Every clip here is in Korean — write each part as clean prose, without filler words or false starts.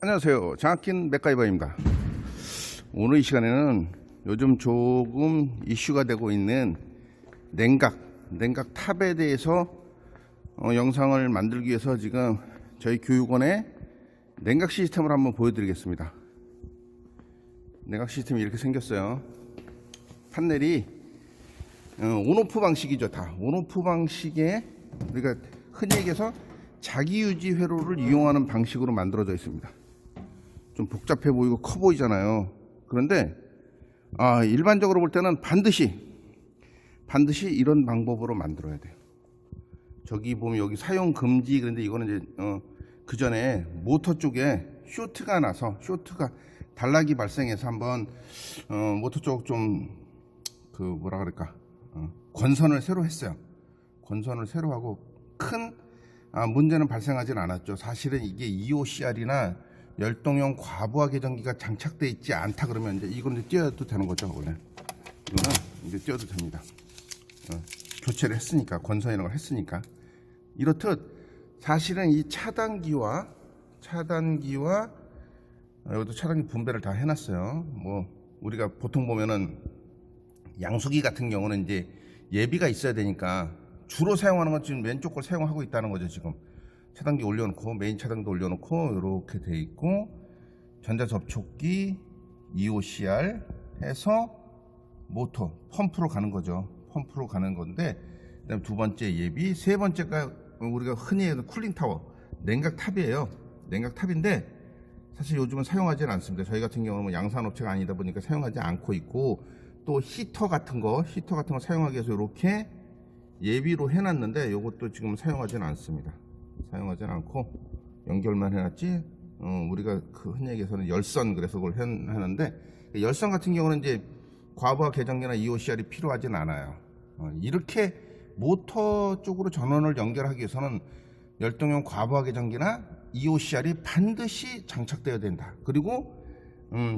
안녕하세요. 장학긴 맥가이버입니다. 오늘 이 시간에는 요즘 조금 이슈가 되고 있는 냉각 탑에 대해서 영상을 만들기 위해서 지금 저희 교육원의 냉각 시스템을 한번 보여드리겠습니다. 냉각 시스템이 이렇게 생겼어요. 판넬이 온오프 방식이죠. 다 온오프 방식의, 우리가 흔히 얘기해서 자기유지 회로를 이용하는 방식으로 만들어져 있습니다. 좀 복잡해 보이고 커 보이잖아요. 그런데 일반적으로 볼 때는 반드시 이런 방법으로 만들어야 돼요. 저기 보면 여기 사용 금지, 그런데 이거는 이제 그 전에 모터 쪽에 쇼트가 나서, 단락이 발생해서 한번 모터 쪽 좀 뭐라 그럴까, 권선을 새로 했어요. 권선을 새로 하고 큰 문제는 발생하진 않았죠. 사실은 이게 EOCR이나 열동형 과부하 계전기가 장착되어 있지 않다 그러면 이제 이거는 띄워도 되는 거죠. 원래 이거는 이제 띄워도 됩니다. 교체를 했으니까, 권선 이런 걸 했으니까. 이렇듯 사실은 이 차단기와 여기도 차단기 분배를 다 해놨어요. 뭐 우리가 보통 보면은 양수기 같은 경우는 이제 예비가 있어야 되니까 주로 사용하는 건 지금 왼쪽 걸 사용하고 있다는 거죠. 지금 차단기 올려놓고, 메인 차단기도 올려놓고 이렇게 돼 있고, 전자 접촉기 EOCR 해서 모터 펌프로 가는 거죠. 펌프로 가는 건데, 그다음 두 번째 예비, 세 번째가 우리가 흔히 하는 쿨링 타워, 냉각 탑이에요. 냉각 탑인데 사실 요즘은 사용하지는 않습니다. 저희 같은 경우는 양산업체가 아니다 보니까 사용하지 않고 있고, 또 히터 같은 거 사용하기 위해서 이렇게 예비로 해놨는데 이것도 지금 사용하지는 않습니다. 사용하지는 않고 연결만 해놨지. 우리가 흔히 얘기해서는 열선, 그래서 그걸 하는데, 열선 같은 경우는 이제 과부하 계전기나 EOCR이 필요하진 않아요. 이렇게 모터 쪽으로 전원을 연결하기 위해서는 열동형 과부하 계전기나 EOCR이 반드시 장착되어야 된다. 그리고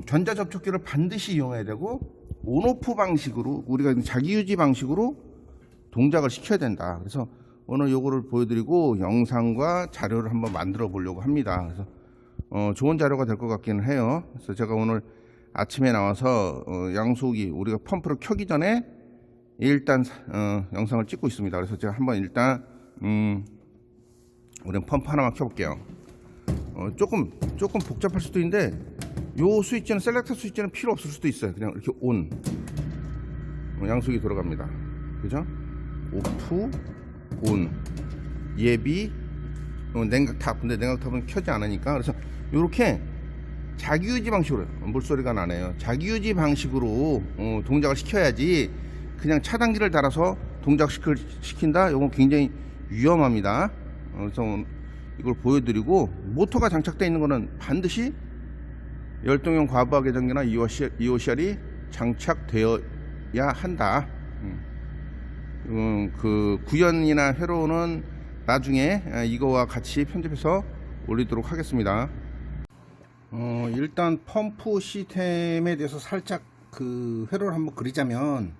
전자 접촉기를 반드시 이용해야 되고, 온오프 방식으로, 우리가 자기유지 방식으로 동작을 시켜야 된다. 그래서 오늘 요거를 보여드리고 영상과 자료를 한번 만들어 보려고 합니다. 그래서 좋은 자료가 될 것 같기는 해요. 그래서 제가 오늘 아침에 나와서 양수기, 우리가 펌프를 켜기 전에 일단 영상을 찍고 있습니다. 그래서 제가 한번 일단 우리는 펌프 하나만 켜볼게요. 조금 복잡할 수도 있는데, 요 스위치는, 셀렉터 스위치는 필요 없을 수도 있어요. 그냥 이렇게 온, 양수기 들어갑니다. 그죠? 오프, 온, 예비, 냉각탑. 근데 냉각탑은 켜지 않으니까, 그래서 이렇게 자기유지 방식으로, 물소리가 나네요. 자기유지 방식으로 동작을 시켜야지, 그냥 차단기를 달아서 동작시킨다? 이건 굉장히 위험합니다. 그래서 이걸 보여드리고, 모터가 장착되어 있는 거는 반드시 열동형 과부하 계전기나 EOCR이 장착되어야 한다. 그 구현이나 회로는 나중에 이거와 같이 편집해서 올리도록 하겠습니다. 일단 펌프 시스템에 대해서 살짝 그 회로를 한번 그리자면,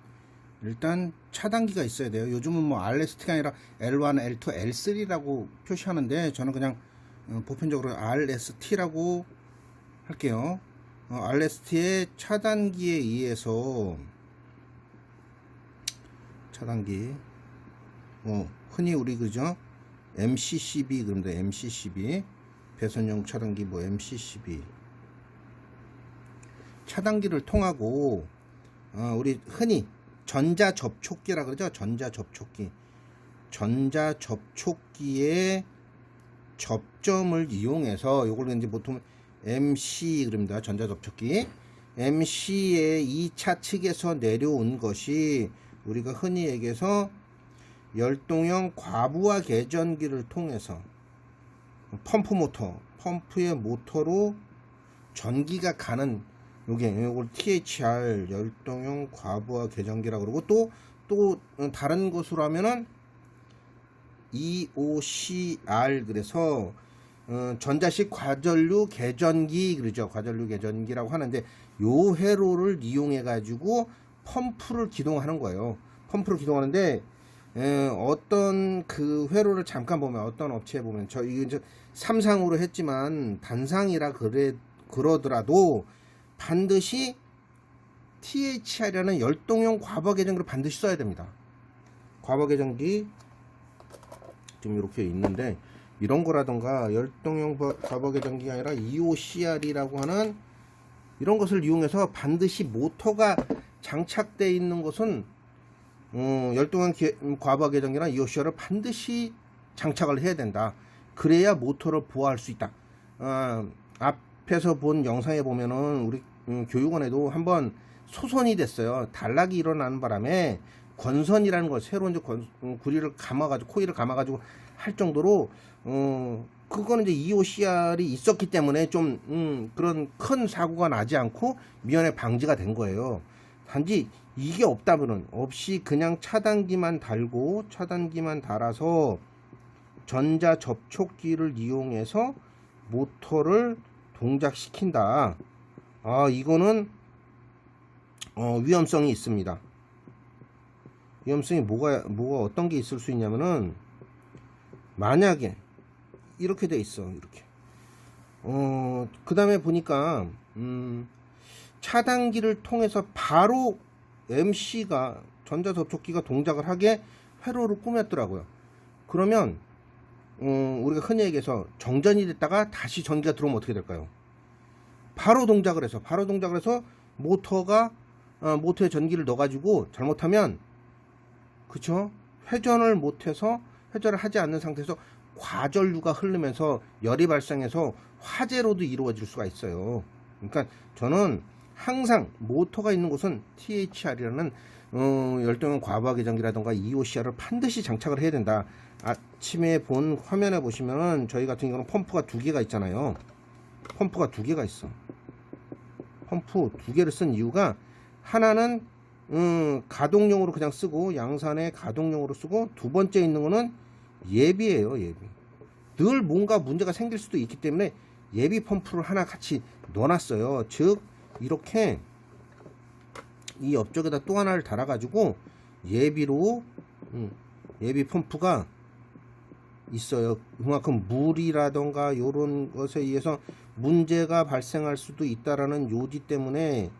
일단 차단기가 있어야 돼요. 요즘은 뭐 RST가 아니라 L1, L2, L3라고 표시하는데, 저는 그냥 보편적으로 RST라고 할게요. RST의 차단기에 의해서, 차단기, 흔히 우리 그죠? MCCB, 그런데 MCCB, 배선용 차단기, MCCB. 차단기를 통하고, 우리 흔히 전자 접촉기라 그러죠? 전자 접촉기의 접점을 이용해서, 요걸 이제 보통 MC 그럽니다. 전자 접촉기. MC의 2차 측에서 내려온 것이 우리가 흔히 얘기해서 열동형 과부하 계전기를 통해서 펌프의 모터로 전기가 가는, 요걸 THR, 열동형 과부하 계전기라고 그러고, 또 다른 것으로 하면은 EOCR, 그래서 전자식 과전류 계전기, 그러죠. 과전류 계전기라고 하는데, 요 회로를 이용해 가지고 펌프를 기동하는 거예요. 펌프를 기동하는데, 어떤 그 회로를 잠깐 보면 어떤 업체에 보면 저 이게 삼상으로 했지만 단상이라 그러더라도 반드시 THR이라는 열동용 과거 계정기를 반드시 써야 됩니다. 과거 계정기 지금 이렇게 있는데 이런 거라던가 열동용 과거 계정기가 아니라 EOCR이라고 하는 이런 것을 이용해서 반드시 모터가 장착되어 있는 것은 열동용 과거 계정기나 EOCR을 반드시 장착을 해야 된다. 그래야 모터를 보호할 수 있다. 앞에서 본 영상에 보면은 우리 교육원에도 한번 소선이 됐어요. 단락이 일어나는 바람에 권선이라는 걸 새로 이제 구리를 감아가지고 코일을 감아가지고 할 정도로 그거는 이제 EOCR이 있었기 때문에 좀 그런 큰 사고가 나지 않고 미연에 방지가 된 거예요. 단지 이게 없다면은 없이 그냥 차단기만 달고 차단기만 달아서 전자 접촉기를 이용해서 모터를 동작시킨다. 이거는 위험성이 있습니다. 위험성이 뭐가 어떤 게 있을 수 있냐면은 만약에 이렇게 돼 있어. 이렇게 그 다음에 보니까 차단기를 통해서 바로 MC가 전자접촉기가 동작을 하게 회로를 꾸몄더라고요. 그러면 우리가 흔히 얘기해서 정전이 됐다가 다시 전기가 들어오면 어떻게 될까요? 바로 동작을 해서 모터에 전기를 넣어가지고 잘못하면 그쵸? 회전을 못해서 회전을 하지 않는 상태에서 과전류가 흐르면서 열이 발생해서 화재로도 이루어질 수가 있어요. 그러니까 저는 항상 모터가 있는 곳은 THR이라는 열동용 과부하 계정기라던가 EOCR을 반드시 장착을 해야 된다. 아침에 본 화면에 보시면은 저희 같은 경우는 펌프가 2개가 있잖아요. 펌프가 2개가 있어. 펌프 2개를 쓴 이유가 하나는 가동용으로 그냥 쓰고 양산에 가동용으로 쓰고 두 번째 있는 거는 예비예요. 예비. 늘 뭔가 문제가 생길 수도 있기 때문에 예비 펌프를 하나 같이 넣어놨어요. 즉 이렇게 이 옆쪽에다 또 하나를 달아가지고 예비로 예비 펌프가 있어요. 그만큼 물이라던가 요런 것에 의해서 문제가 발생할 수도 있다라는 요지 때문에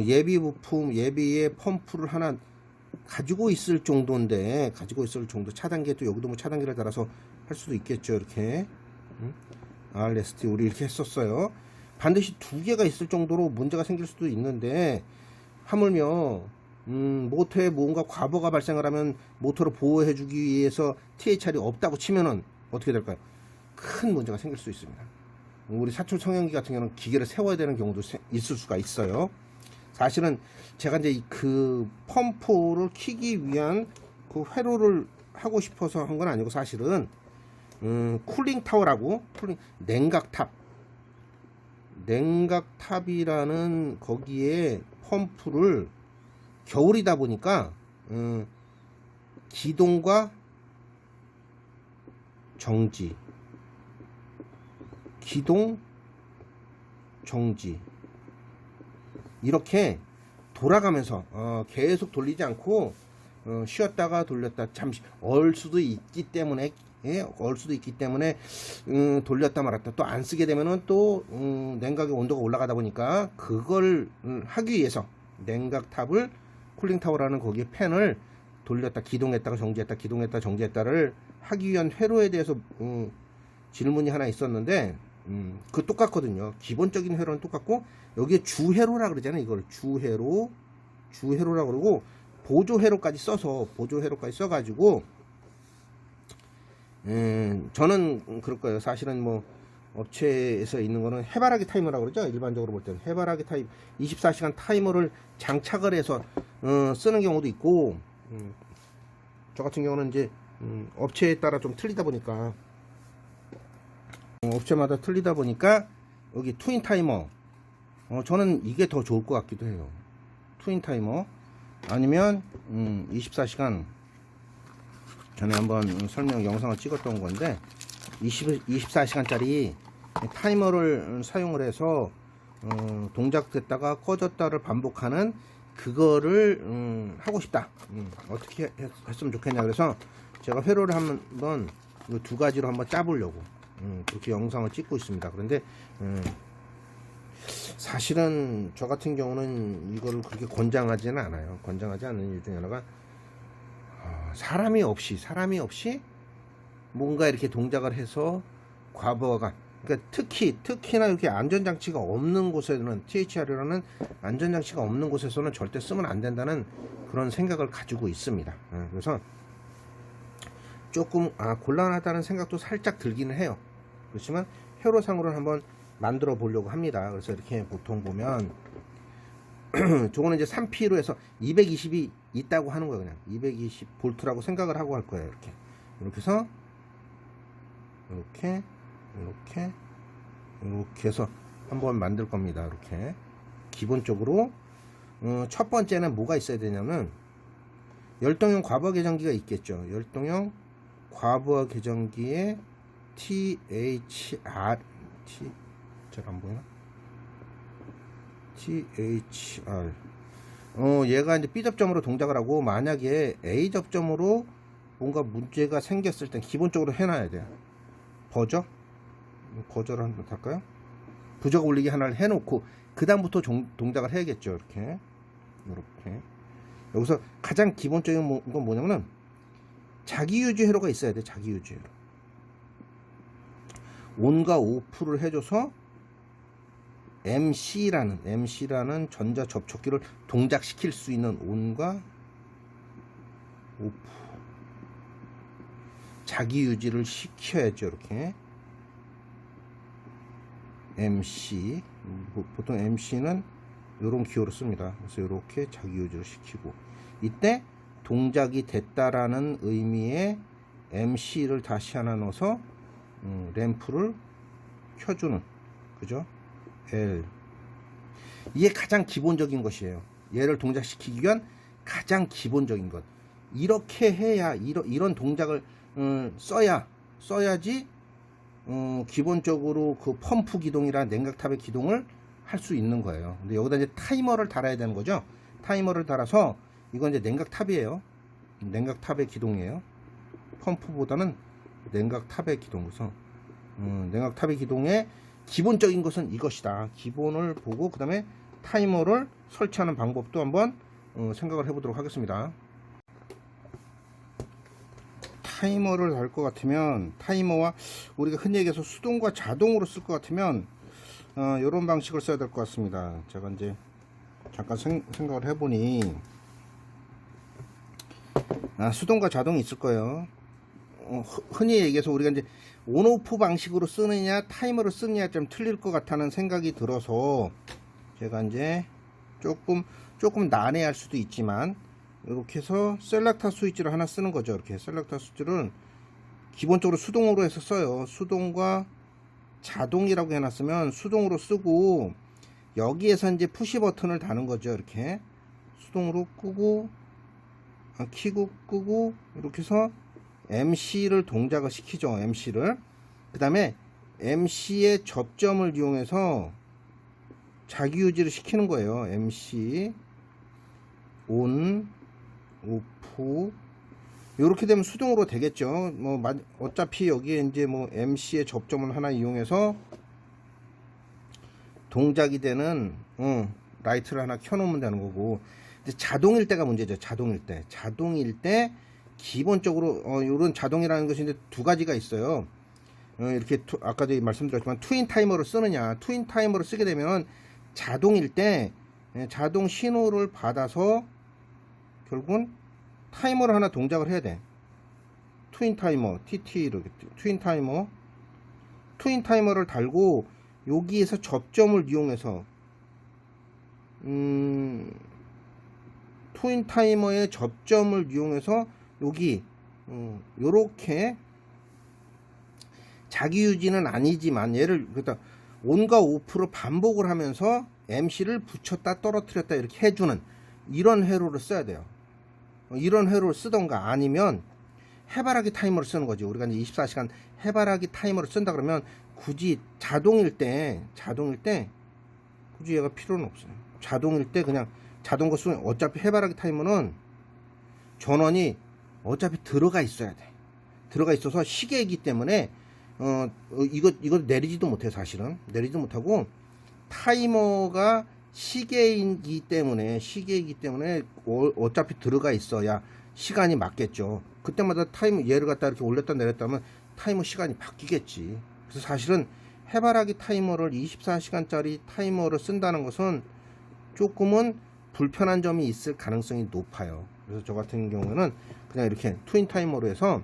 예비 부품 예비의 펌프를 하나 가지고 있을 정도인데 차단기에 또 여기도 뭐 차단기를 달아서 할 수도 있겠죠. 이렇게 RST 우리 이렇게 했었어요. 반드시 2개가 있을 정도로 문제가 생길 수도 있는데 하물며 모터에 뭔가 과부가 발생을 하면 모터를 보호해 주기 위해서 THR이 없다고 치면은 어떻게 될까요? 큰 문제가 생길 수 있습니다. 우리 사출 청연기 같은 경우는 기계를 세워야 되는 경우도 있을 수가 있어요. 사실은 제가 이제 그 펌프를 키기 위한 그 회로를 하고 싶어서 한 건 아니고 사실은 쿨링 타워라고 냉각탑이라는 거기에 펌프를 겨울이다 보니까 기동과 정지 이렇게 돌아가면서 계속 돌리지 않고 쉬었다가 돌렸다 잠시 얼 수도 있기 때문에 돌렸다 말았다 또 안 쓰게 되면은 또 냉각의 온도가 올라가다 보니까 그걸 하기 위해서 냉각탑을 쿨링타워라는 거기에 팬을 돌렸다 기동했다가 정지했다를 하기 위한 회로에 대해서 질문이 하나 있었는데 그 똑같거든요. 기본적인 회로는 똑같고 여기에 주회로라 그러잖아요. 이걸 주회로라고 그러고 보조회로까지 써가지고 저는 그럴 거예요. 사실은 뭐 업체에서 있는 거는 해바라기 타이머라고 그러죠. 일반적으로 볼 때는 해바라기 타임 24시간 타이머를 장착을 해서 쓰는 경우도 있고 저 같은 경우는 이제 업체에 따라 좀 틀리다 보니까 업체마다 틀리다 보니까 여기 트윈 타이머 저는 이게 더 좋을 것 같기도 해요. 트윈 타이머 아니면 24시간 전에 한번 설명 영상을 찍었던 건데 24시간짜리 타이머를 사용을 해서 동작됐다가 꺼졌다를 반복하는 그거를 하고 싶다. 어떻게 했으면 좋겠냐. 그래서 제가 회로를 한번 이 두 가지로 한번 짜보려고 그렇게 영상을 찍고 있습니다. 그런데 사실은 저 같은 경우는 이거를 그렇게 권장하지는 않아요. 권장하지 않는 이유 중에 하나가 사람이 없이 뭔가 이렇게 동작을 해서 과부하가, 그러니까 특히나 이렇게 안전장치가 없는 곳에는, THR이라는 안전장치가 없는 곳에서는 절대 쓰면 안 된다는 그런 생각을 가지고 있습니다. 그래서 조금 곤란하다는 생각도 살짝 들기는 해요. 그렇지만 회로상으로는 한번 만들어 보려고 합니다. 그래서 이렇게 보통 보면 저거는 이제 3P로 해서 220이 있다고 하는 거예요. 그냥 220V라고 생각을 하고 할 거예요. 이렇게 해서 이렇게 해서 한번 만들 겁니다. 이렇게 기본적으로 첫 번째는 뭐가 있어야 되냐면 열동형 과부하 계정기가 있겠죠. 열동형 과부하 계정기에 THR 잘 안 보이나? THR 얘가 이제 B 접점으로 동작을 하고, 만약에 A 접점으로 뭔가 문제가 생겼을 땐 기본적으로 해놔야 돼요. 버저를 한번 할까요? 부적 올리기 하나를 해놓고 그 다음부터 동작을 해야겠죠. 이렇게 여기서 가장 기본적인 건 뭐냐면은 자기유지 회로가 있어야 돼. 자기유지 회로 온과 오프를 해줘서 MC라는 전자 접촉기를 동작시킬 수 있는 온과 오프, 자기 유지를 시켜야죠. 이렇게 MC, 보통 MC는 이런 기호를 씁니다. 그래서 이렇게 자기 유지를 시키고, 이때 동작이 됐다라는 의미의 MC를 다시 하나 넣어서 램프를 켜주는, 그죠? L. 이게 가장 기본적인 것이에요. 얘를 동작시키기 위한 가장 기본적인 것. 이렇게 해야, 이런 동작을 써야지 기본적으로 그 펌프 기동이나 냉각탑의 기동을 할 수 있는 거예요. 근데 여기다 이제 타이머를 달아야 되는 거죠. 타이머를 달아서, 이건 이제 냉각탑이에요. 냉각탑의 기동이에요. 펌프보다는 냉각탑의 기동. 그래서 냉각탑의 기동의 기본적인 것은 이것이다. 기본을 보고 그 다음에 타이머를 설치하는 방법도 한번 생각을 해보도록 하겠습니다. 타이머를 달 것 같으면, 타이머와 우리가 흔히 얘기해서 수동과 자동으로 쓸 것 같으면 이런 방식을 써야 될 것 같습니다. 제가 이제 잠깐 생각을 해보니 수동과 자동이 있을 거예요. 흔히 얘기해서 우리가 이제 온오프 방식으로 쓰느냐 타이머를 쓰느냐 좀 틀릴 것 같다는 생각이 들어서, 제가 이제 조금 난해할 수도 있지만 이렇게 해서 셀렉터 스위치를 하나 쓰는 거죠. 이렇게 셀렉터 스위치를 기본적으로 수동으로 해서 써요. 수동과 자동이라고 해놨으면 수동으로 쓰고, 여기에서 이제 푸시 버튼을 다는 거죠. 이렇게 수동으로 끄고 켜고 끄고 이렇게 해서 MC를 동작을 시키죠. MC를. 그 다음에 MC의 접점을 이용해서 자기 유지를 시키는 거예요. MC 온 오프 이렇게 되면 수동으로 되겠죠. 뭐 어차피 여기에 이제 뭐 MC의 접점을 하나 이용해서 동작이 되는 라이트를 하나 켜놓으면 되는 거고, 근데 자동일 때가 문제죠. 자동일 때 기본적으로 이런 자동이라는 것이 이제 두 가지가 있어요. 이렇게 아까도 말씀드렸지만 트윈 타이머를 쓰느냐, 트윈 타이머를 쓰게 되면 자동일 때 자동 신호를 받아서 결국은 타이머를 하나 동작을 해야 돼. 트윈 타이머, TT 이렇게 트윈 타이머를 달고 여기에서 접점을 이용해서 트윈 타이머의 접점을 이용해서 여기 요렇게 자기 유지는 아니지만 얘를 그러니까 온과 오프로 반복을 하면서 MC를 붙였다 떨어뜨렸다 이렇게 해주는 이런 회로를 써야 돼요. 이런 회로를 쓰던가 아니면 해바라기 타이머를 쓰는 거지. 우리가 이제 24시간 해바라기 타이머를 쓴다 그러면 굳이 자동일 때 굳이 얘가 필요는 없어요. 자동일 때 그냥 자동거 수동 어차피 해바라기 타이머는 전원이 어차피 들어가 있어야 돼. 들어가 있어서 시계이기 때문에 이거 내리지도 못해. 사실은 내리지도 못하고 타이머가 시계이기 때문에 어차피 들어가 있어야 시간이 맞겠죠. 그때마다 타이머 얘를 갖다 이렇게 올렸다 내렸다 하면 타이머 시간이 바뀌겠지. 그래서 사실은 해바라기 타이머를 24시간짜리 타이머를 쓴다는 것은 조금은 불편한 점이 있을 가능성이 높아요. 그래서 저 같은 경우는 그냥 이렇게 트윈 타이머로 해서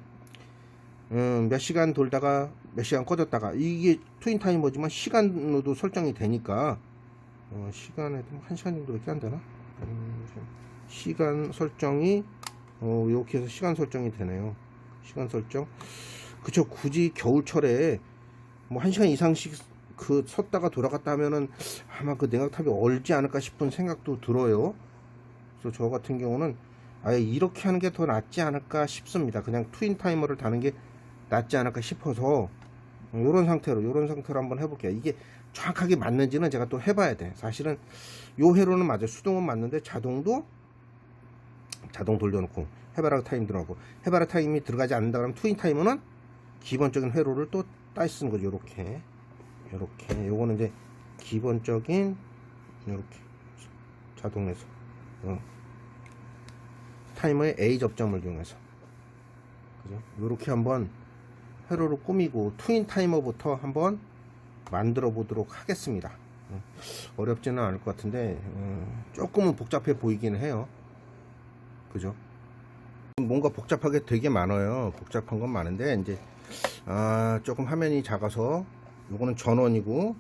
몇 시간 돌다가 몇 시간 꺼졌다가, 이게 트윈 타이머지만 시간으로도 설정이 되니까 시간에 1시간 정도밖에 안 되나? 시간 설정이 이렇게 해서 시간 설정이 되네요. 시간 설정. 그쵸. 굳이 겨울철에 뭐 1시간 이상씩 섰다가 돌아갔다 하면은 아마 그 냉각탑이 얼지 않을까 싶은 생각도 들어요. 그래서 저 같은 경우는 아예 이렇게 하는 게 더 낫지 않을까 싶습니다. 그냥 트윈 타이머를 다는 게 낫지 않을까 싶어서 요런 상태로 한번 해볼게요. 이게 정확하게 맞는지는 제가 또 해봐야 돼. 사실은 요 회로는 맞아요. 수동은 맞는데 자동 돌려놓고 해바라기 타임 들어가고, 해바라기 타임이 들어가지 않는다 그러면 트윈 타이머는 기본적인 회로를 또 따위 쓰는 거죠. 요렇게 요거는 이제 기본적인 요렇게 자동에서 타이머의 A 접점을 이용해서, 그죠? 요렇게 한번 회로를 꾸미고 트윈 타이머부터 한번 만들어 보도록 하겠습니다. 어렵지는 않을 것 같은데 조금은 복잡해 보이기는 해요. 그죠? 뭔가 복잡하게 되게 많아요. 복잡한 건 많은데 이제 조금 화면이 작아서, 요거는 전원이고,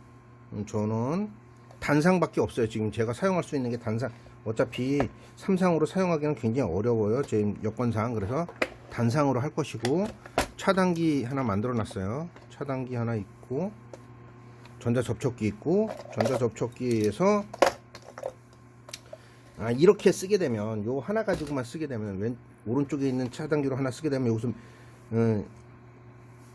전원 단상밖에 없어요. 지금 제가 사용할 수 있는 게 단상. 어차피 삼상으로 사용하기는 굉장히 어려워요, 제 여건상. 그래서 단상으로 할 것이고, 차단기 하나 만들어 놨어요. 차단기 하나 있고, 전자 접촉기 있고, 전자 접촉기에서 이렇게 쓰게 되면, 요 하나 가지고만 쓰게 되면, 오른쪽에 있는 차단기로 하나 쓰게 되면 여기서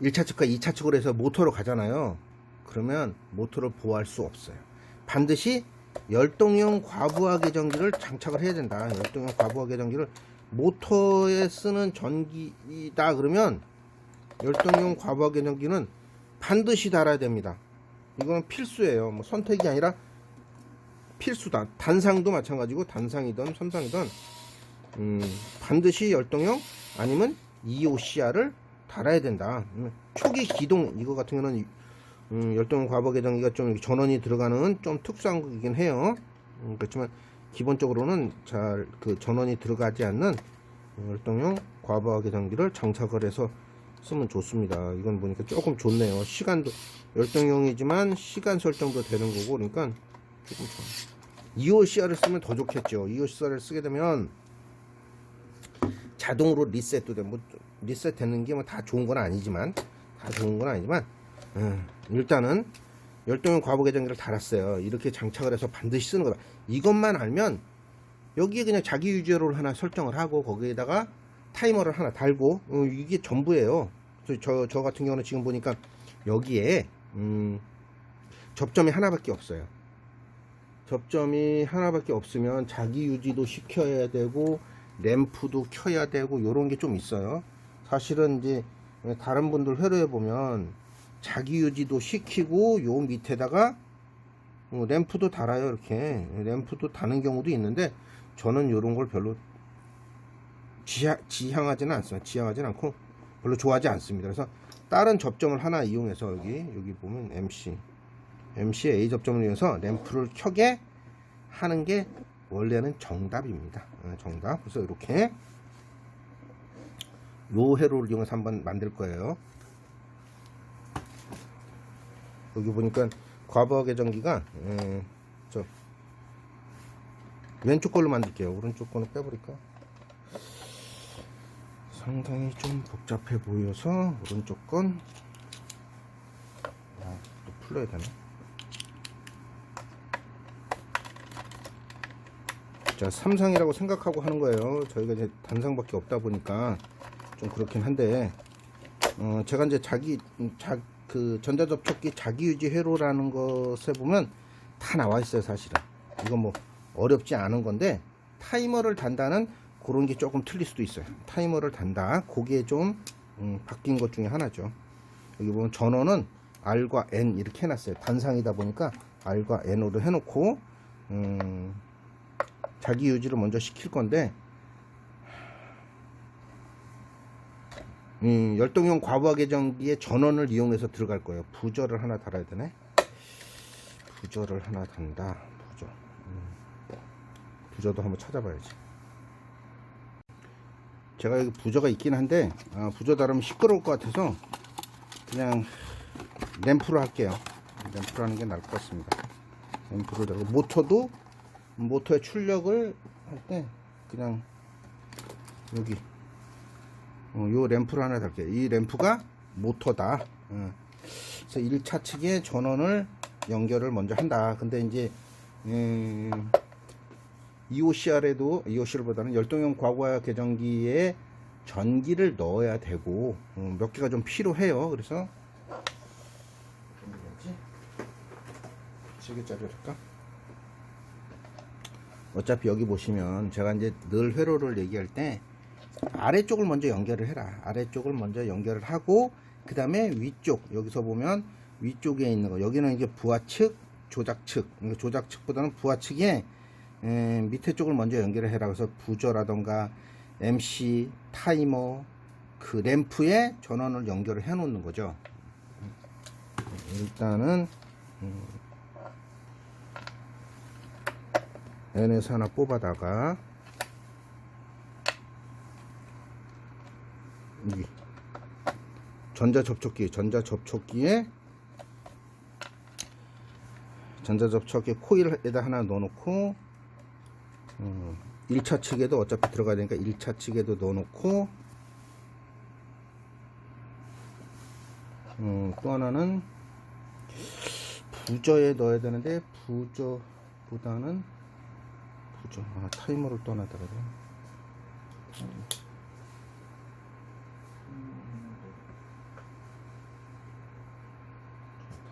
1차 측과 2차 측으로 해서 모터로 가잖아요. 그러면 모터를 보호할 수 없어요. 반드시 열동형 과부하 계정기를 장착을 해야 된다. 열동형 과부하 계정기를 모터에 쓰는 전기다 그러면 열동형 과부하 계정기는 반드시 달아야 됩니다. 이거는 필수예요. 뭐 선택이 아니라 필수다. 단상도 마찬가지고, 단상이든 삼상이든 반드시 열동형 아니면 EOCR을 달아야 된다. 초기 기동, 이거 같은 경우는 열동형 과부하 계정기가 좀 전원이 들어가는 좀 특수한 거긴 해요. 그렇지만 기본적으로는 잘 전원이 들어가지 않는 열동형 과부하 계정기를 장착을 해서 쓰면 좋습니다. 이건 보니까 조금 좋네요. 시간도 열동형이지만 시간 설정도 되는 거고, 그러니까 조금 좋아요. EOCR을 쓰면 더 좋겠죠. EOCR을 쓰게 되면 자동으로 리셋도 돼. 뭐 리셋 되는 게 뭐 다 좋은 건 아니지만, 일단은 열동형 과부하 계정기를 달았어요. 이렇게 장착을 해서 반드시 쓰는 거다. 이것만 알면 여기에 그냥 자기 유지로를 하나 설정을 하고, 거기에다가 타이머를 하나 달고, 이게 전부예요. 저 같은 경우는 지금 보니까 여기에 접점이 하나밖에 없어요. 접점이 하나밖에 없으면 자기 유지도 시켜야 되고, 램프도 켜야 되고, 요런 게 좀 있어요. 사실은 이제 다른 분들 회로에 보면 자기 유지도 시키고, 요 밑에다가 램프도 달아요. 이렇게 램프도 다는 경우도 있는데, 저는 요런 걸 별로 지향하지는 않습니다. 지향하지는 않고 별로 좋아하지 않습니다. 그래서 다른 접점을 하나 이용해서 여기 보면 MC A 접점을 이용해서 램프를 켜게 하는 게 원래는 정답입니다. 정답. 그래서 이렇게 요 회로를 이용해서 한번 만들 거예요. 여기 보니까 과부하 계정기가 저 왼쪽 걸로 만들게요. 오른쪽 거는 빼버릴까? 상당히 좀 복잡해 보여서 오른쪽 건 또 풀러야 되나? 자, 삼상이라고 생각하고 하는 거예요. 저희가 이제 단상밖에 없다 보니까 좀 그렇긴 한데, 제가 이제 그 전자접촉기 자기유지 회로라는 것에 보면 다 나와 있어요. 사실은 이건 뭐 어렵지 않은 건데 타이머를 단다는 그런 게 조금 틀릴 수도 있어요. 타이머를 단다. 그게 좀 바뀐 것 중에 하나죠. 여기 보면 전원은 R과 N 이렇게 해놨어요. 단상이다 보니까 R과 N으로 해놓고 자기 유지를 먼저 시킬 건데 열동형 과부하 계정기의 전원을 이용해서 들어갈 거예요. 부저를 하나 달아야 되네. 부저를 하나 단다. 부저도 한번 찾아봐야지. 제가 여기 부저가 있긴 한데 부저 달으면 시끄러울 것 같아서 그냥 램프로 할게요. 램프로 하는 게 나을 것 같습니다. 램프를 달고 모터의 출력을 할 때 그냥 여기 요 램프를 하나 달게요. 이 램프가 모터다. 그래서 1차 측에 전원을 연결을 먼저 한다. 근데 이제 EOCR보다는 열동형 과부하 계정기에 전기를 넣어야 되고 몇 개가 좀 필요해요. 그래서 7개짜리 할까? 어차피 여기 보시면 제가 이제 늘 회로를 얘기할 때 아래쪽을 먼저 연결을 해라. 아래쪽을 먼저 연결을 하고 그 다음에 위쪽, 여기서 보면 위쪽에 있는 거, 여기는 이게 부하측, 조작측. 조작측보다는 부하측에 밑에 쪽을 먼저 연결을 해라. 그래서 부저라던가 MC, 타이머, 그 램프에 전원을 연결을 해 놓는 거죠. 일단은 N에서 하나 뽑아다가 여기 전자접촉기에 코일에다 하나 넣어놓고 1차 측에도 어차피 들어가야 되니까 1차 측에도 넣어놓고 또 하나는 부저에 넣어야 되는데 부저보다는 타이머를 또 하나 달아야 돼.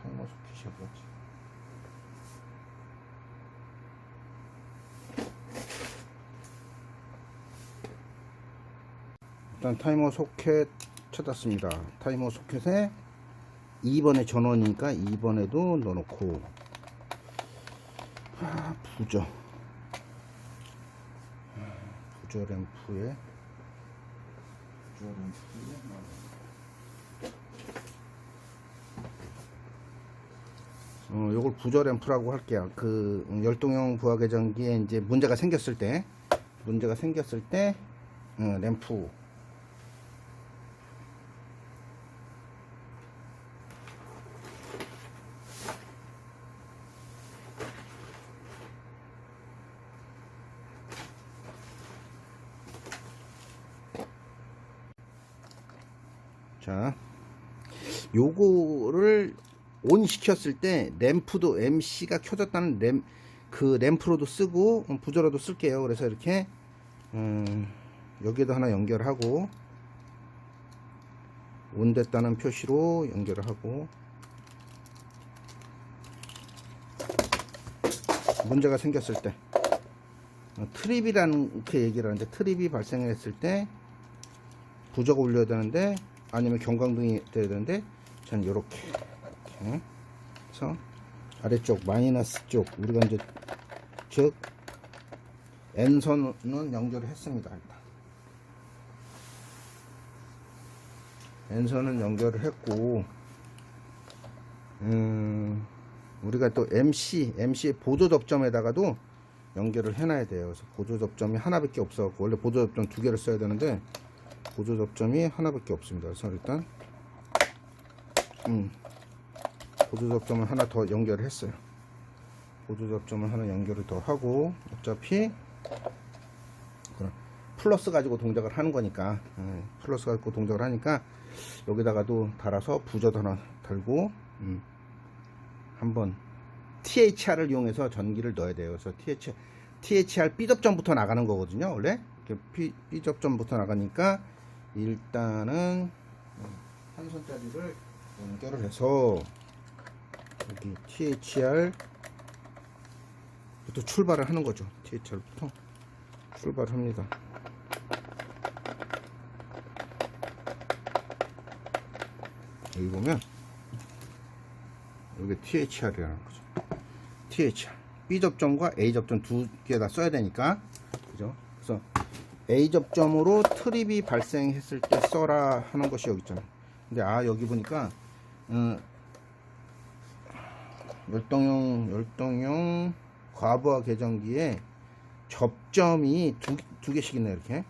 타이머 소켓이 어디였지? 일단 타이머 소켓 찾았습니다. 타이머 소켓에 2번에 전원이니까 2번에도 넣어놓고 부저 램프에 요걸 부저 램프라고 할게요. 그 열동형 부하 계정기에 이제 문제가 생겼을 때 램프 자, 요거를 온 시켰을 때 램프도 MC가 켜졌다는 램프로도 쓰고 부저로도 쓸게요. 그래서 이렇게 여기에도 하나 연결하고 온 됐다는 표시로 연결을 하고 문제가 생겼을 때 트립이라는 이렇게 얘기를 하는데 트립이 발생했을 때 부저가 울려야 되는데 아니면 경광등이 돼야 되는데 저는 이렇게 해서 아래쪽 마이너스 쪽 우리가 이제 즉 N선은 연결을 했습니다. 일단 N선은 연결을 했고 우리가 또 MC의 보조 접점에다가도 연결을 해놔야 돼요. 그래서 보조 접점이 하나밖에 없어. 원래 보조 접점 2개를 써야 되는데 보조 접점이 하나밖에 없습니다. 그래서 일단 보조 접점을 하나 더 연결을 했어요. 보조 접점을 하나 연결을 더 하고 어차피 플러스 가지고 동작을 하는 거니까 플러스 가지고 동작을 하니까 여기다가도 달아서 부저도 하나 달고 한번 THR을 이용해서 전기를 넣어야 돼요. 그래서 THR B접점부터 나가는 거거든요. 원래 B접점부터 나가니까 일단은 한 손짜리를 연결을 해서 여기 THR 부터 출발을 하는 거죠. THR부터 출발합니다. 여기 보면 여기 THR이라는 거죠. THR B 접점과 A 접점 두 개 다 써야 되니까, 그죠? 그래서 A 접점으로 트립이 발생했을 때 써라 하는 것이 여기 있잖아요. 근데 여기 보니까 열동용 과부하 계정기에 접점이 두 개씩 있네. 이렇게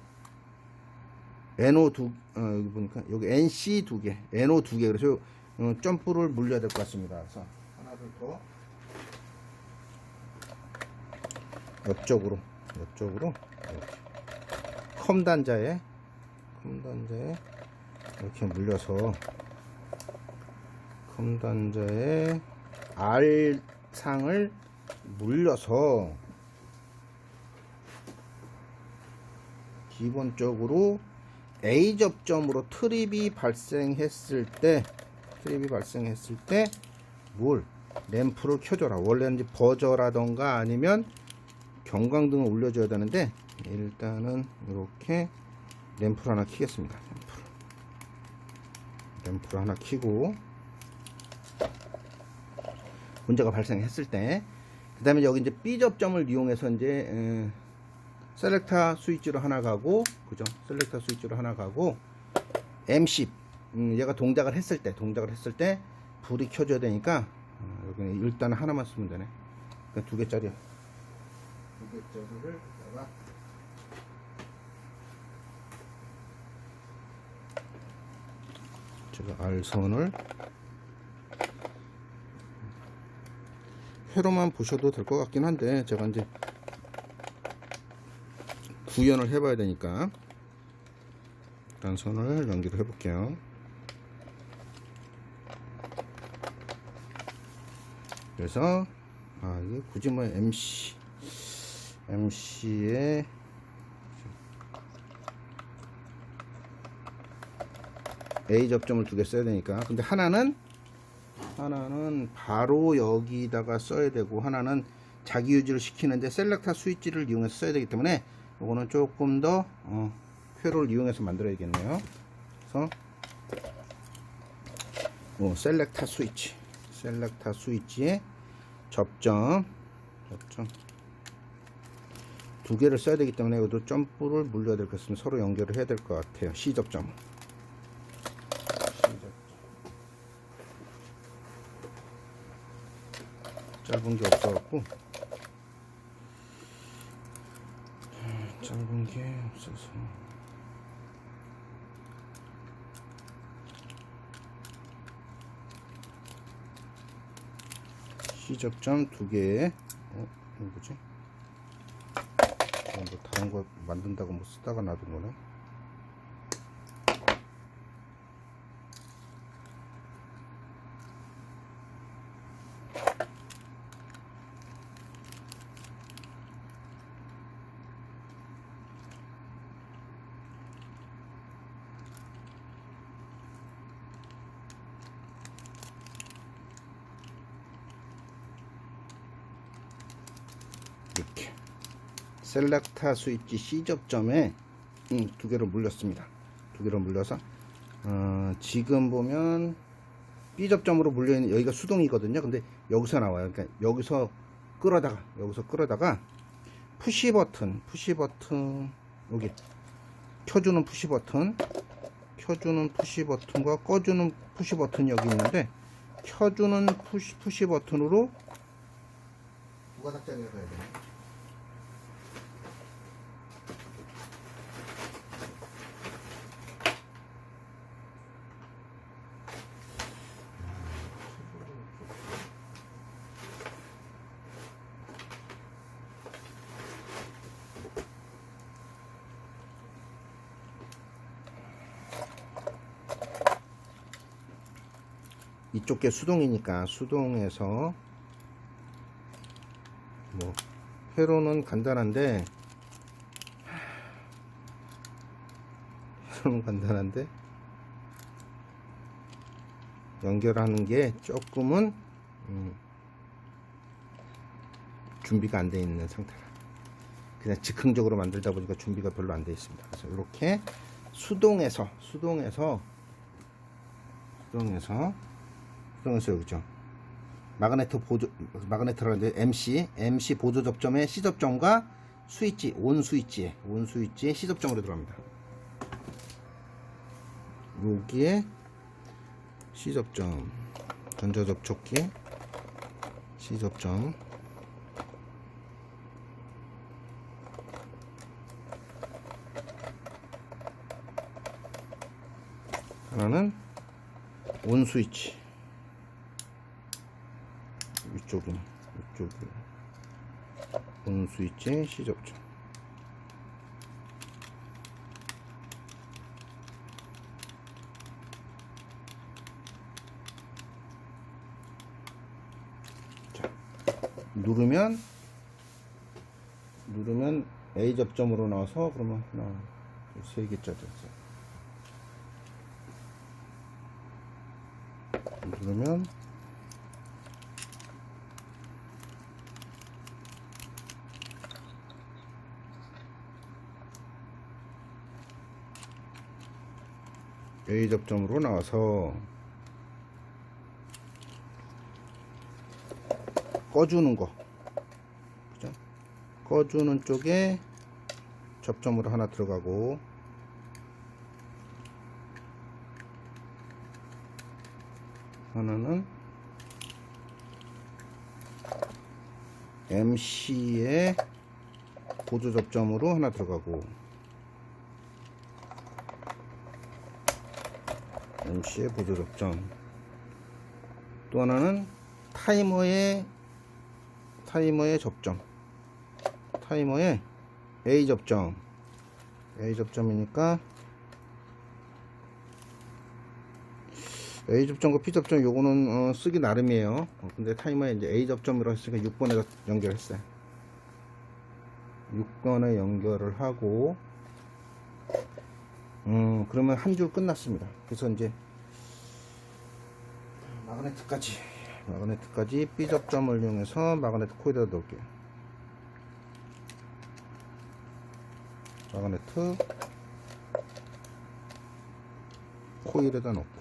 NO 여기 보니까 여기 NC 두 개, NO 두 개. 그래서 점프를 물려야 될 것 같습니다. 그래서 하나를 더 옆쪽으로 이렇게 컴 단자에 이렇게 물려서 컴 단자에 R상을 물려서 기본적으로 A 접점으로 트립이 발생했을 때 램프를 켜줘라. 원래는 이제 버저라던가 아니면 경광등을 올려줘야 되는데, 일단은 이렇게 램프를 하나 켜겠습니다. 램프를 하나 켜고, 문제가 발생했을 때, 그 다음에 여기 이제 B 접점을 이용해서 이제 셀렉터 스위치로 하나 가고, 그죠? 셀렉터 스위치로 하나 가고, M10 얘가 동작을 했을 때 불이 켜줘야 되니까 여기 일단 하나만 쓰면 되네. 그러니까 두 개짜리를 여기다가 제가 R선을 회로만 보셔도 될 것 같긴 한데, 제가 이제 구현을 해봐야 되니까 일단 선을 연기를 해볼게요. 그래서 이게 굳이 뭐 MC에 A 접점을 두 개 써야 되니까, 근데 하나는 바로 여기다가 써야 되고, 하나는 자기 유지를 시키는데 셀렉터 스위치를 이용해서 써야 되기 때문에 이거는 조금 더 회로를 이용해서 만들어야겠네요. 그래서 셀렉터 스위치에 접점 두 개를 써야 되기 때문에 이것도 점프를 물려야 될 것 같습니다. 서로 연결을 해야 될 것 같아요. C 접점. 짧은 게 없어갖고, 짧은 게 없어서 C 접점 두 개에 이거 뭐지? 뭐 다른 거 만든다고 뭐 쓰다가 놔둔 거네. 이렇게 셀렉터 스위치 C 접점에 두 개를 물렸습니다. 두 개를 물려서 지금 보면 B 접점으로 물려있는 여기가 수동이거든요. 근데 여기서 나와요. 그러니까 여기서 끌어다가 푸시 버튼 여기 켜주는 푸시 버튼과 꺼주는 푸시 버튼이 여기 있는데, 켜주는 푸시 버튼으로 부가닥장에 가야 돼요. 이쪽 게 수동이니까 수동에서 뭐 회로는 간단한데 연결하는 게 조금은 준비가 안 돼 있는 상태라. 그냥 즉흥적으로 만들다 보니까 준비가 별로 안 돼 있습니다. 그래서 이렇게 수동에서 여기죠. 마그네트라는 MC 보조 접점의 C 접점과 스위치 온 스위치에 C 접점으로 들어갑니다. 여기에 C 접점, 전자 접촉기 C 접점, 하나는 온 스위치, 이쪽이 온 스위치 C 접점. 자, 누르면 A 접점으로 나와서 그러면 하나, 세 개짜리 누르면 A 접점으로 나와서 꺼주는 거, 그죠? 꺼주는 쪽에 접점으로 하나 들어가고, 하나는 MC의 보조 접점으로 하나 들어가고, MC의 보조 접점. 또 하나는 타이머의 접점, 타이머의 A 접점이니까 A 접점과 P 접점 요거는 쓰기 나름이에요. 근데 타이머에 이제 A 접점이라고 했으니까 6번에다 연결했어요. 6번에 연결을 하고, 그러면 한 줄 끝났습니다. 그래서 이제 마그네트까지 B 접점을 이용해서 마그네트 코일에다 넣을게요. 마그네트 코일에다 넣고,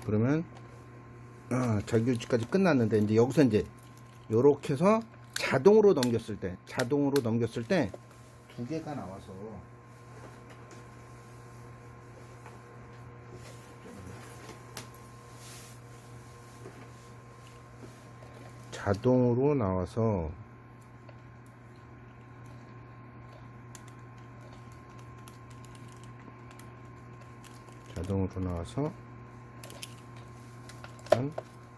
그러면 자기유지까지 끝났는데, 이제 여기서 이제 요렇게 해서 자동으로 넘겼을 때 두 개가 나와서 자동으로 나와서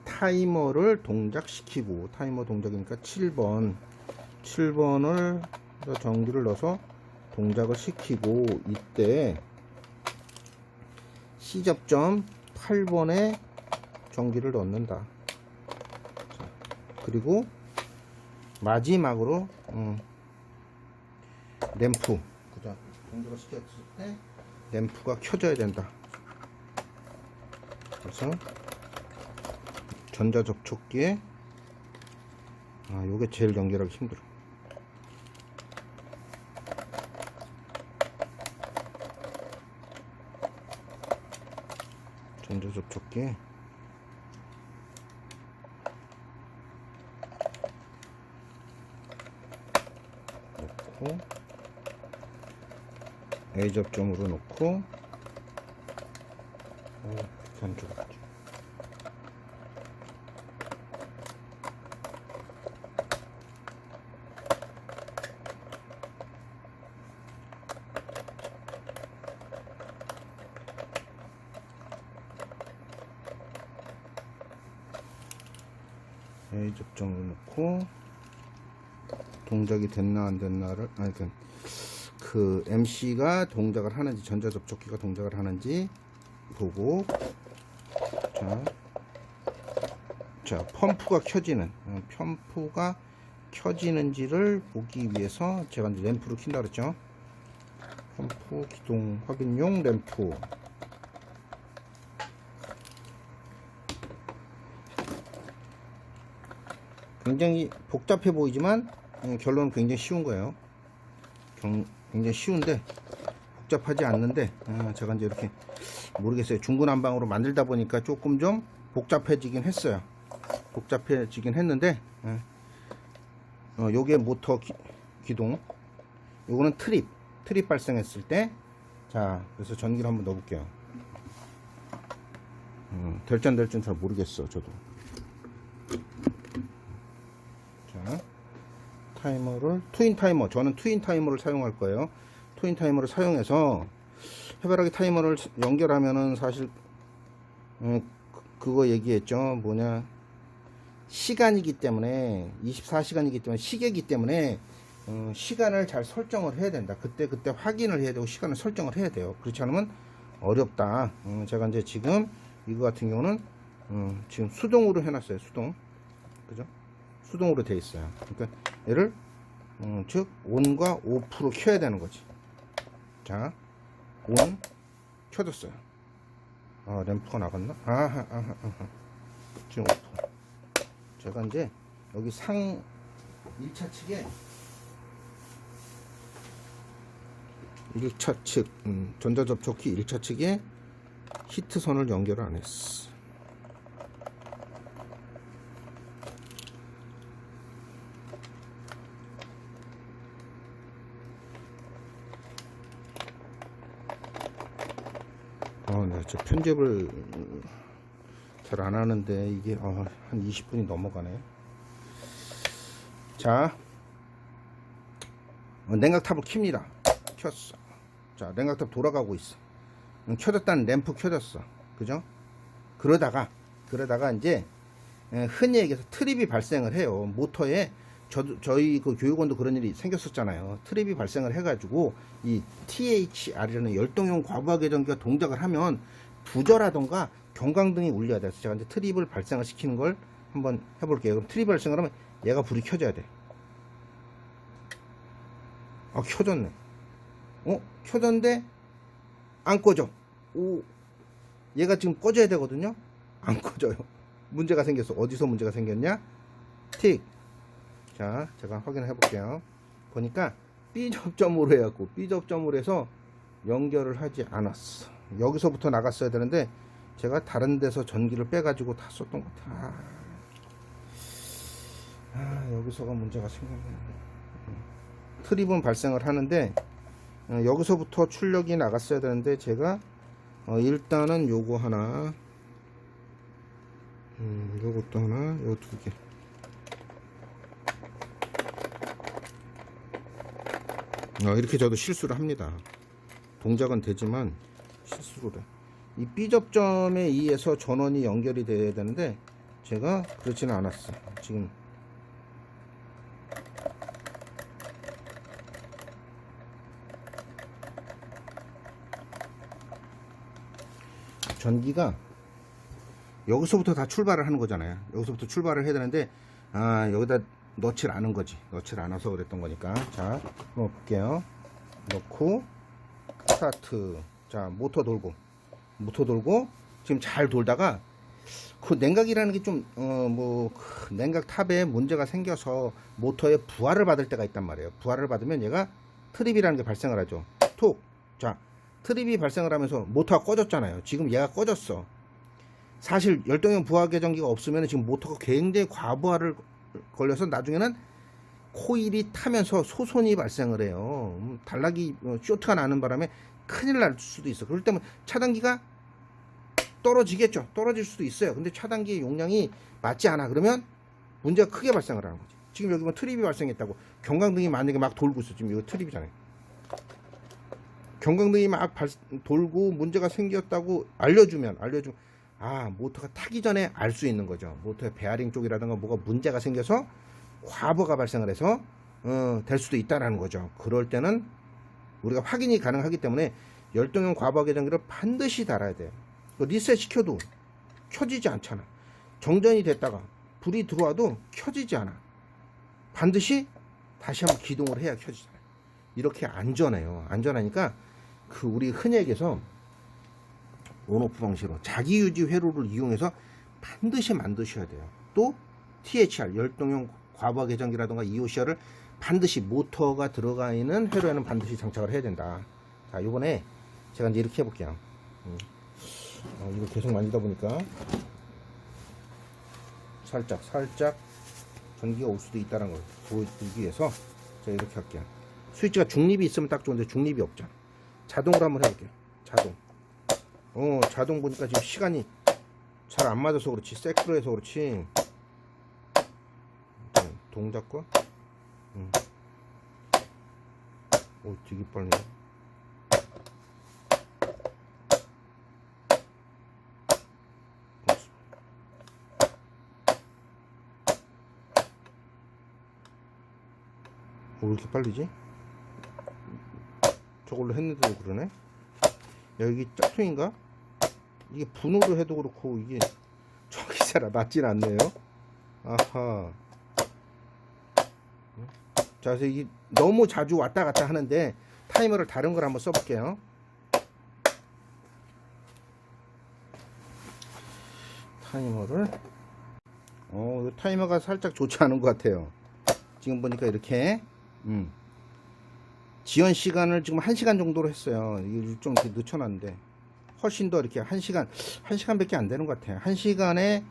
타이머를 동작시키고, 타이머 동작이니까 7번을 전기를 넣어서 동작을 시키고, 이때 C접점 8번에 전기를 넣는다. 자, 그리고 마지막으로 램프, 그죠? 동작을 시켰을 때 램프가 켜져야 된다. 그래서 전자 접촉기에 요게 제일 연결하기 힘들어. 전자 접촉기에 놓고, A 접점으로 놓고, 안 들어갔죠. A 접점을 놓고, 동작이 됐나 안 됐나를, 그 MC가 동작을 하는지, 전자 접촉기가 동작을 하는지 보고, 자, 펌프가 켜지는지를 보기 위해서 제가 이제 램프를 킨다 그랬죠. 펌프 기동 확인용 램프. 굉장히 복잡해 보이지만 결론은 굉장히 쉬운 거예요. 굉장히 쉬운데 복잡하지 않는데 제가 이제 이렇게 모르겠어요. 중구난방으로 만들다 보니까 조금 좀 복잡해지긴 했어요. 복잡해지긴 했는데 요게 모터 기동, 요거는 트립 발생했을 때. 자, 그래서 전기를 한번 넣어볼게요. 될지 안 될지는 잘 모르겠어 저도. 자, 타이머를 트윈 타이머, 저는 트윈 타이머를 사용할 거예요. 트윈 타이머를 사용해서 해바라기 타이머를 연결하면은 사실 그거 얘기했죠. 뭐냐, 시간이기 때문에 24시간이기 때문에 시계이기 때문에 시간을 잘 설정을 해야 된다. 그때 확인을 해야 되고 시간을 설정을 해야 돼요. 그렇지 않으면 어렵다. 제가 이제 지금 이거 같은 경우는 지금 수동으로 해놨어요. 수동, 그죠? 수동으로 돼 있어요. 그러니까 얘를 즉 온과 오프로 켜야 되는 거지. 자, 온 켜졌어요. 램프가 나갔나? 지금 오프. 제가 이제 여기 상 1차 측에 1차 측 전자접촉기 1차 측에 히트선을 연결을 안 했어. 네, 저 편집을 잘 안 하는데 이게 한 20분이 넘어가네. 자, 냉각탑을 킵니다. 켰어. 자, 냉각탑 돌아가고 있어. 켜졌다는 램프 켜졌어. 그죠? 그러다가 이제 흔히 얘기해서 트립이 발생을 해요. 모터에 저희 그 교육원도 그런 일이 생겼었잖아요. 트립이 발생을 해가지고 이 THR이라는 열동용 과부하 계전기가 동작을 하면 부저라던가 경광등이 울려야 돼서 제가 이제 트립을 발생을 시키는 걸 한번 해볼게요. 그럼 트립 발생을 하면 얘가 불이 켜져야 돼. 켜졌네. 켜졌는데 안 꺼져. 얘가 지금 꺼져야 되거든요. 안 꺼져요. 문제가 생겼어. 어디서 문제가 생겼냐? 틱. 자, 제가 확인을 해볼게요. 보니까 B 접점으로 해갖고 B 접점으로 해서 연결을 하지 않았어. 여기서부터 나갔어야 되는데 제가 다른 데서 전기를 빼가지고 다 썼던 것 같아. 여기서가 문제가 생겼네. 트립은 발생을 하는데 여기서부터 출력이 나갔어야 되는데 제가 일단은 요거 하나, 요것도 하나, 요 두 개. 이렇게 저도 실수를 합니다. 동작은 되지만 실수를 해. 이 B 접점에 의해서 전원이 연결이 돼야 되는데 제가 그렇지는 않았어. 지금 전기가 여기서부터 다 출발을 하는 거잖아요. 여기서부터 출발을 해야 되는데 여기다 넣질 않은 거지. 넣질 않아서 그랬던 거니까. 자, 넣을게요. 넣고 스타트. 자, 모터 돌고 지금 잘 돌다가 그 냉각이라는 게 좀 냉각 탑에 문제가 생겨서 모터에 부하를 받을 때가 있단 말이에요. 부하를 받으면 얘가 트립이라는 게 발생을 하죠. 톡. 자, 트립이 발생을 하면서 모터가 꺼졌잖아요. 지금 얘가 꺼졌어. 사실 열동형 부하 계전기가 없으면 지금 모터가 굉장히 과부하를 걸려서 나중에는 코일이 타면서 소손이 발생을 해요. 단락이 쇼트가 나는 바람에 큰일 날 수도 있어. 그럴 때면 차단기가 떨어지겠죠. 떨어질 수도 있어요. 근데 차단기의 용량이 맞지 않아. 그러면 문제가 크게 발생을 하는 거지. 지금 여기 뭐 트립이 발생했다고. 경광등이 만약에 막 돌고 있어. 지금 이거 트립이잖아요. 경광등이 막 돌고 문제가 생겼다고 알려주면 모터가 타기 전에 알 수 있는 거죠. 모터의 베어링 쪽이라든가 뭐가 문제가 생겨서 과부하가 발생을 해서 될 수도 있다라는 거죠. 그럴 때는 우리가 확인이 가능하기 때문에 열동형 과부하 계전기를 반드시 달아야 돼요. 리셋 시켜도 켜지지 않잖아. 정전이 됐다가 불이 들어와도 켜지지 않아. 반드시 다시 한번 기동을 해야 켜지잖아요. 이렇게 안전해요. 안전하니까 우리 흔히 얘기해서 온오프 방식으로 자기유지 회로를 이용해서 반드시 만드셔야 돼요. 또 THR 열동형 과부하 계정기라든가 EOCR을 반드시 모터가 들어가 있는 회로에는 반드시 장착을 해야 된다. 자, 요번에 제가 이제 이렇게 해볼게요. 이거 계속 만지다 보니까 살짝 전기가 올 수도 있다는 걸 보여드리기 위해서 제가 이렇게 할게요. 스위치가 중립이 있으면 딱 좋은데 중립이 없죠. 자동으로 한번 해볼게요. 자동 보니까 지금 시간이 잘 안 맞아서 그렇지, 세크로 해서 그렇지, 동작과 오, 되게 빨리. 왜 이렇게 빨리지? 저걸로 했는데도 그러네? 야, 이게 짝퉁인가? 이게 분으로 해도 그렇고 이게 저기 잘 맞진 않네요. 아하. 자, 그래서 이게 너무 자주 왔다 갔다 하는데 타이머를 다른 걸 한번 써볼게요. 타이머를 이 타이머가 살짝 좋지 않은 것 같아요. 지금 보니까 이렇게 지연 시간을 지금 1시간 정도로 했어요. 이거 좀 이렇게 늦춰놨는데 훨씬 더 이렇게 1시간밖에 안 되는 것 같아요. 1시간에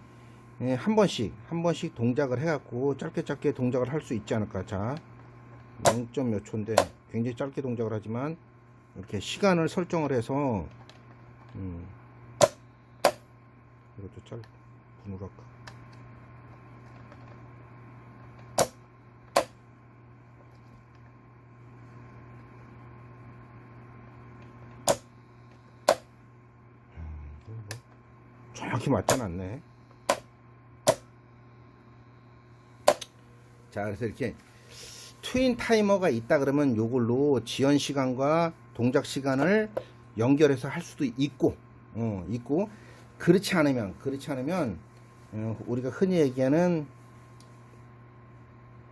한 번씩 동작을 해갖고 짧게 동작을 할 수 있지 않을까. 자, 0점 몇 초인데 굉장히 짧게 동작을 하지만 이렇게 시간을 설정을 해서 이것도 짧고 분으로 할까. 정확히 맞진 않네. 자, 그래서 이렇게 트윈 타이머가 있다 그러면 요걸로 지연 시간과 동작 시간을 연결해서 할 수도 있고, 그렇지 않으면 우리가 흔히 얘기하는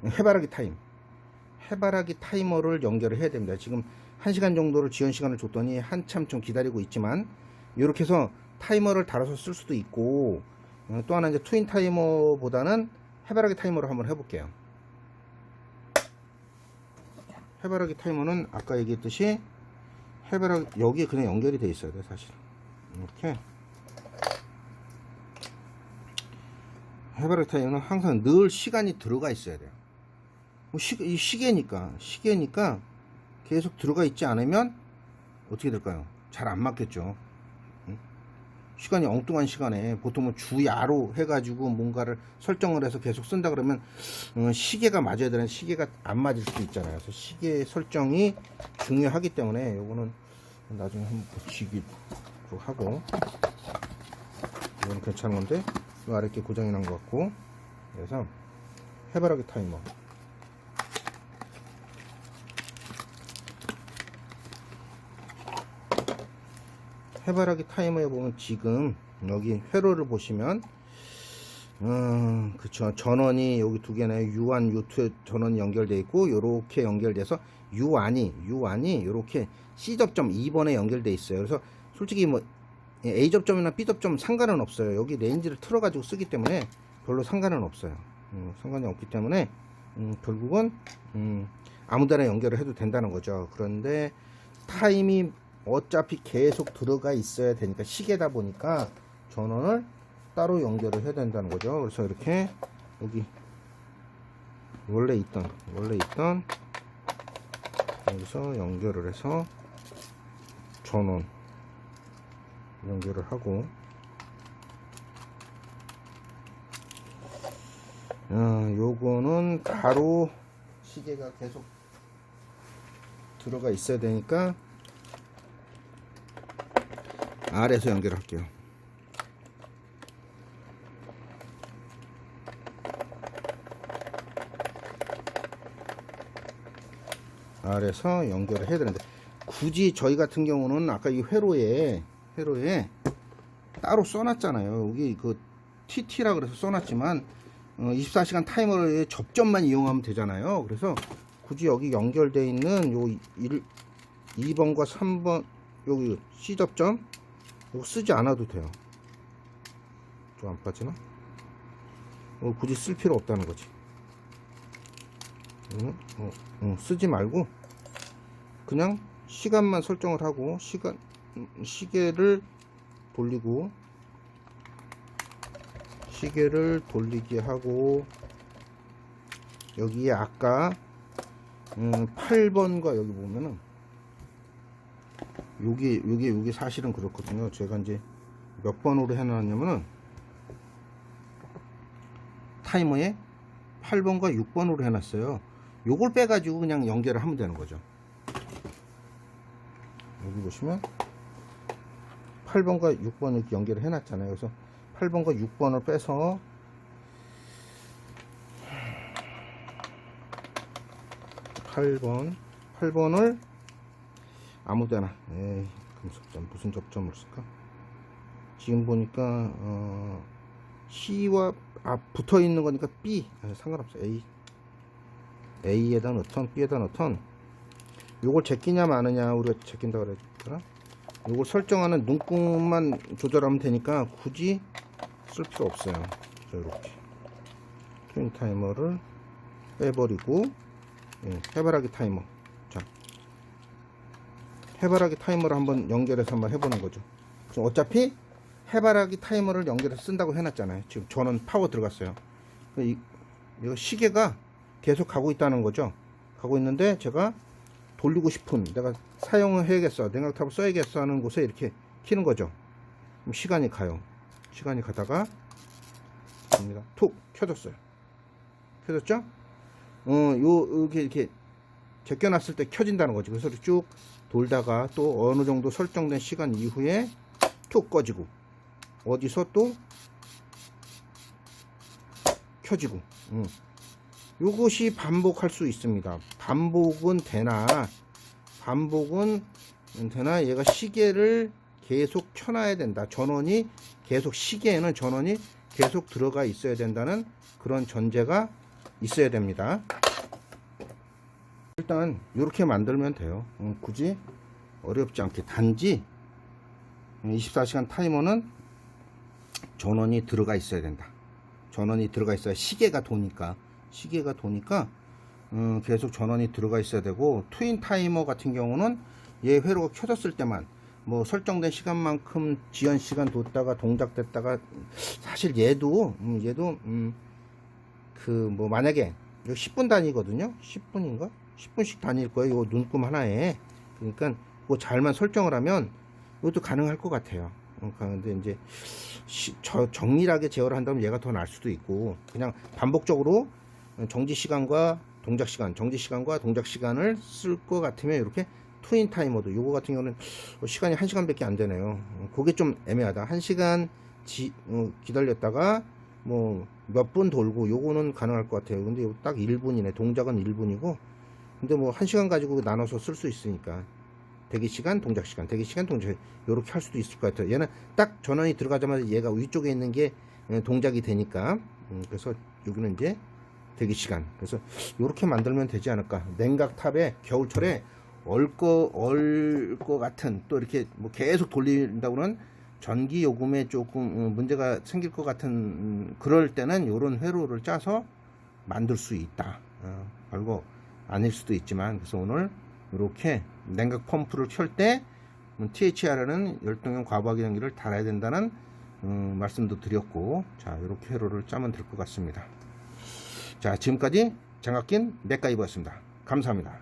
해바라기 타이머를 연결을 해야 됩니다. 지금 1시간 정도를 지연 시간을 줬더니 한참 좀 기다리고 있지만 이렇게 해서 타이머를 달아서 쓸 수도 있고, 또 하나 이제 트윈 타이머보다는 해바라기 타이머로 한번 해볼게요. 해바라기 타이머는 아까 얘기했듯이 여기에 그냥 연결이 돼 있어야 돼, 사실. 이렇게 해바라기 타이머는 항상 늘 시간이 들어가 있어야 돼요. 이 시계니까 계속 들어가 있지 않으면 어떻게 될까요? 잘 안 맞겠죠. 시간이 엉뚱한 시간에 보통은 주야로 해가지고 뭔가를 설정을 해서 계속 쓴다 그러면 시계가 맞아야 되는 시계가 안 맞을 수도 있잖아요. 그래서 시계 설정이 중요하기 때문에 요거는 나중에 한번 고치기로 하고, 이건 괜찮은 건데 이 아래 게 고장이 난 것 같고, 그래서 해바라기 타이머 해바라기 타이머에 보면 지금 여기 회로를 보시면 그쵸, 전원이 여기 두 개네. U1, U2 전원이 연결되어 있고 요렇게 연결돼서 U1이 요렇게 C 접점 2번에 연결되어 있어요. 그래서 솔직히 뭐 A 접점이나 B 접점 상관은 없어요. 여기 레인지를 틀어 가지고 쓰기 때문에 별로 상관은 없어요. 상관이 없기 때문에 결국은 아무데나 연결을 해도 된다는 거죠. 그런데 타임이 어차피 계속 들어가 있어야 되니까, 시계다 보니까 전원을 따로 연결을 해야 된다는 거죠. 그래서 이렇게 여기 원래 있던 여기서 연결을 해서 전원 연결을 하고, 요거는 바로 시계가 계속 들어가 있어야 되니까 아래에서 연결할게요. 아래에서 연결을 해야 되는데, 굳이 저희 같은 경우는 아까 이 회로에 따로 써놨잖아요. 여기 그 TT라 그래서 써놨지만 24시간 타이머의 접점만 이용하면 되잖아요. 그래서 굳이 여기 연결되어 있는 요 2번과 3번 여기 C 접점 이거 쓰지 않아도 돼요. 좀 안 빠지나? 굳이 쓸 필요 없다는 거지. 쓰지 말고 그냥 시간만 설정을 하고 시계를 돌리고 시계를 돌리게 하고 여기에 아까 8번과 여기 보면은 여기 사실은 그렇거든요. 제가 이제 몇 번으로 해놨냐면은 타이머에 8번과 6번으로 해놨어요. 요걸 빼가지고 그냥 연결을 하면 되는 거죠. 여기 보시면 8번과 6번 이렇게 연결을 해놨잖아요. 그래서 8번과 6번을 빼서 8번을 아무데나 금속점 무슨 접점을 쓸까? 지금 보니까 C와 붙어 있는 거니까 B 상관없어요. A에다 넣던 B에다 넣던 요걸 제끼냐 마느냐 우리가 제낀다 그랬잖아. 요걸 설정하는 눈금만 조절하면 되니까 굳이 쓸 필요 없어요. 자, 이렇게 트윈 타이머를 빼버리고 해바라기 타이머. 자, 해바라기 타이머를 한번 연결해서 한번 해보는 거죠. 지금 어차피 해바라기 타이머를 연결해서 쓴다고 해놨잖아요. 지금 전원 파워 들어갔어요. 이거 시계가 계속 가고 있다는 거죠. 가고 있는데 제가 돌리고 싶은, 내가 사용을 해야겠어, 냉각탑을 써야겠어 하는 곳에 이렇게 키는 거죠. 그럼 시간이 가요. 시간이 가다가 됩니다. 툭 켜졌어요. 켜졌죠? 이렇게 제껴놨을 때 켜진다는 거지. 그래서 쭉 돌다가 또 어느 정도 설정된 시간 이후에 툭 꺼지고 어디서 또 켜지고. 요것이 반복할 수 있습니다. 반복은 되나 얘가 시계를 계속 켜놔야 된다. 전원이 계속, 시계에는 전원이 계속 들어가 있어야 된다는 그런 전제가 있어야 됩니다. 일단 이렇게 만들면 돼요. 굳이 어렵지 않게. 단지 24시간 타이머는 전원이 들어가 있어야 된다. 전원이 들어가 있어야 시계가 도니까 계속 전원이 들어가 있어야 되고, 트윈 타이머 같은 경우는 얘 회로가 켜졌을 때만 뭐 설정된 시간만큼 지연 시간 뒀다가 동작됐다가, 사실 얘도 뭐 만약에 10분 단위거든요. 10분인가? 10분씩 다닐 거예요. 요 눈금 하나에. 그러니까 그거 잘만 설정을 하면 이것도 가능할 것 같아요. 근데 이제 정밀하게 제어를 한다면 얘가 더 나을 수도 있고, 그냥 반복적으로 정지 시간과 동작 시간, 정지 시간과 동작 시간을 쓸 것 같으면 이렇게 트윈 타이머도, 요거 같은 경우는 시간이 1시간밖에 안 되네요. 그게 좀 애매하다. 1시간 기다렸다가 뭐 몇 분 돌고, 요거는 가능할 것 같아요. 근데 딱 1분이네. 동작은 1분이고, 근데 뭐 1시간 가지고 나눠서 쓸 수 있으니까 대기시간, 동작시간, 대기시간, 동작시간 요렇게 할 수도 있을 것 같아요. 얘는 딱 전원이 들어가자마자 얘가 위쪽에 있는 게 동작이 되니까, 그래서 여기는 이제 대기시간. 그래서 요렇게 만들면 되지 않을까. 냉각탑에 겨울철에 얼 거 같은, 또 이렇게 뭐 계속 돌린다고는 전기 요금에 조금 문제가 생길 것 같은 그럴 때는 요런 회로를 짜서 만들 수 있다. 별거 아닐 수도 있지만, 그래서 오늘 이렇게 냉각 펌프를 켤 때 THR에는 열동형 과부하기전기를 달아야 된다는 말씀도 드렸고, 자, 이렇게 회로를 짜면 될 것 같습니다. 자, 지금까지 장학긴 맥가이버였습니다. 감사합니다.